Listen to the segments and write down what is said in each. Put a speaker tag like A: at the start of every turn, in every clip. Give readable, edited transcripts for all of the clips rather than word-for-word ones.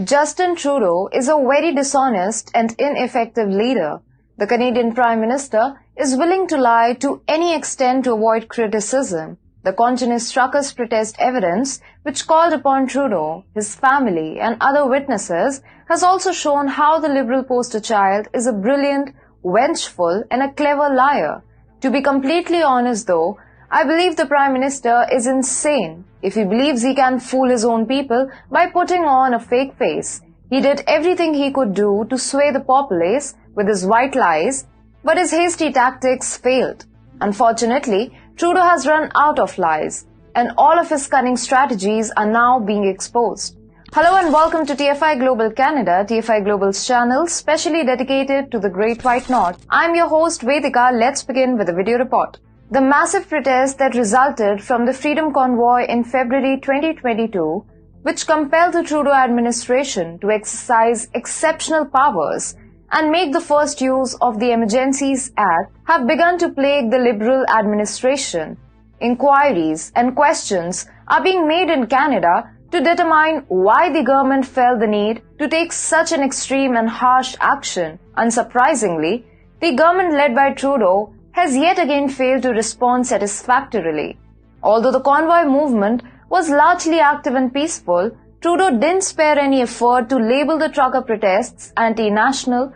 A: Justin Trudeau is a very dishonest and ineffective leader. The Canadian Prime Minister is willing to lie to any extent to avoid criticism. The continuous truckers' protest evidence, which called upon Trudeau, his family and other witnesses, has also shown how the Liberal poster child is a brilliant, vengeful and a clever liar. To be completely honest though, I believe the Prime Minister is insane if he believes he can fool his own people by putting on a fake face. He did everything he could do to sway the populace with his white lies, but his hasty tactics failed. Unfortunately, Trudeau has run out of lies, and all of his cunning strategies are now being exposed. Hello and welcome to TFI Global Canada, TFI Global's channel specially dedicated to the Great White North. I'm your host Vedika. Let's begin with a video report. The massive protest that resulted from the Freedom Convoy in February 2022, which compelled the Trudeau administration to exercise exceptional powers and make the first use of the Emergencies Act, have begun to plague the Liberal administration. Inquiries and questions are being made in Canada to determine why the government felt the need to take such an extreme and harsh action. Unsurprisingly, the government led by Trudeau has yet again failed to respond satisfactorily. Although the convoy movement was largely active and peaceful, Trudeau didn't spare any effort to label the trucker protests anti-national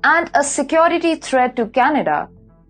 A: and a security threat to Canada.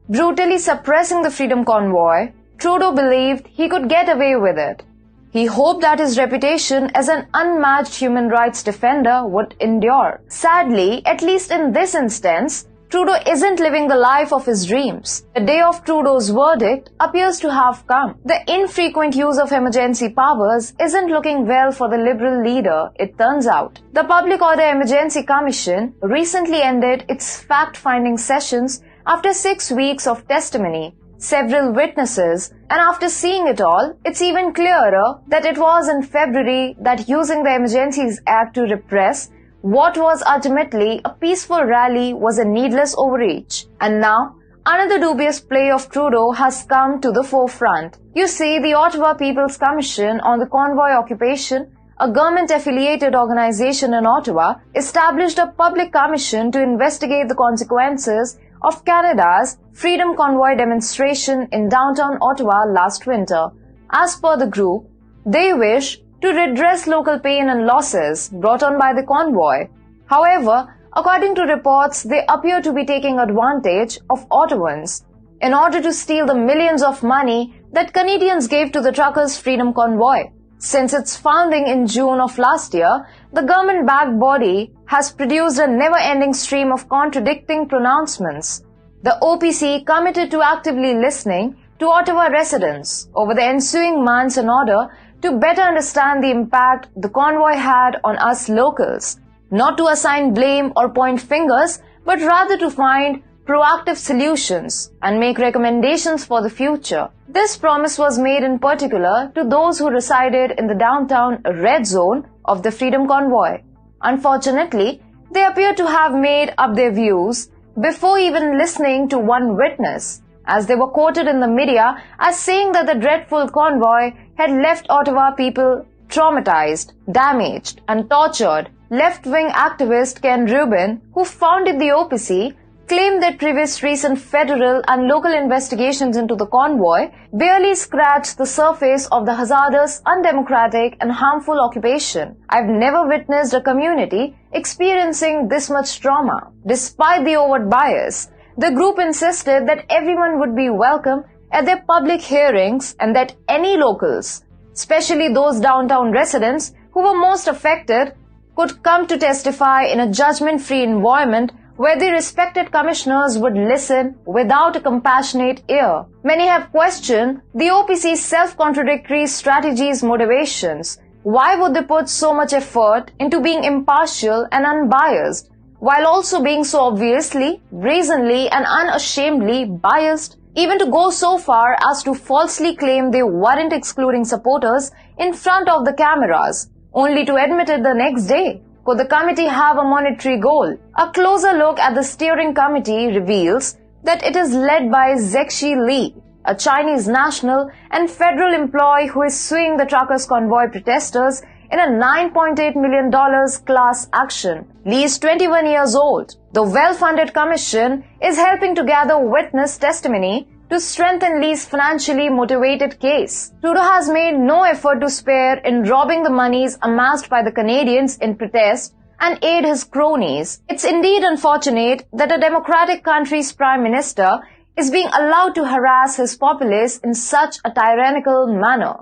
A: Brutally suppressing the Freedom Convoy, Trudeau believed he could get away with it. He hoped that his reputation as an unmatched human rights defender would endure. Sadly, at least in this instance, Trudeau isn't living the life of his dreams. The day of Trudeau's verdict appears to have come. The infrequent use of emergency powers isn't looking well for the Liberal leader, it turns out. The Public Order Emergency Commission recently ended its fact-finding sessions after 6 weeks of testimony, several witnesses, and after seeing it all, it's even clearer that it was in February that using the Emergencies Act to repress what was ultimately a peaceful rally was a needless overreach. And now, another dubious play of Trudeau has come to the forefront. You see, the Ottawa People's Commission on the Convoy Occupation, a government-affiliated organization in Ottawa, established a public commission to investigate the consequences of Canada's Freedom Convoy demonstration in downtown Ottawa last winter. As per the group, they wish to redress local pain and losses brought on by the convoy. However, according to reports, they appear to be taking advantage of Ottawans in order to steal the millions of money that Canadians gave to the truckers' Freedom Convoy. Since its founding in June of last year, the government-backed body has produced a never-ending stream of contradicting pronouncements. The OPC committed to actively listening to Ottawa residents over the ensuing months in order to better understand the impact the convoy had on us locals, not to assign blame or point fingers, but rather to find proactive solutions and make recommendations for the future. This promise was made in particular to those who resided in the downtown red zone of the Freedom Convoy. Unfortunately, they appear to have made up their views before even listening to one witness, as they were quoted in the media as saying that the dreadful convoy had left Ottawa people traumatized, damaged, and tortured. Left-wing activist Ken Rubin, who founded the OPC, claimed that previous recent federal and local investigations into the convoy barely scratched the surface of the hazardous, undemocratic, and harmful occupation. I've never witnessed a community experiencing this much trauma. Despite the overt bias, the group insisted that everyone would be welcome at their public hearings and that any locals, especially those downtown residents who were most affected, could come to testify in a judgment-free environment where the respected commissioners would listen without a compassionate ear. Many have questioned the OPC's self-contradictory strategies' motivations. Why would they put so much effort into being impartial and unbiased, while also being so obviously, brazenly, and unashamedly biased? Even to go so far as to falsely claim they weren't excluding supporters in front of the cameras, only to admit it the next day. Could the committee have a monetary goal? A closer look at the steering committee reveals that it is led by Zexi Li, a Chinese national and federal employee who is suing the truckers' convoy protesters in a $9.8 million class action. Lee is 21 years old. The well-funded commission is helping to gather witness testimony to strengthen Lee's financially motivated case. Trudeau has made no effort to spare in robbing the monies amassed by the Canadians in protest and aid his cronies. It's indeed unfortunate that a democratic country's prime minister is being allowed to harass his populace in such a tyrannical manner.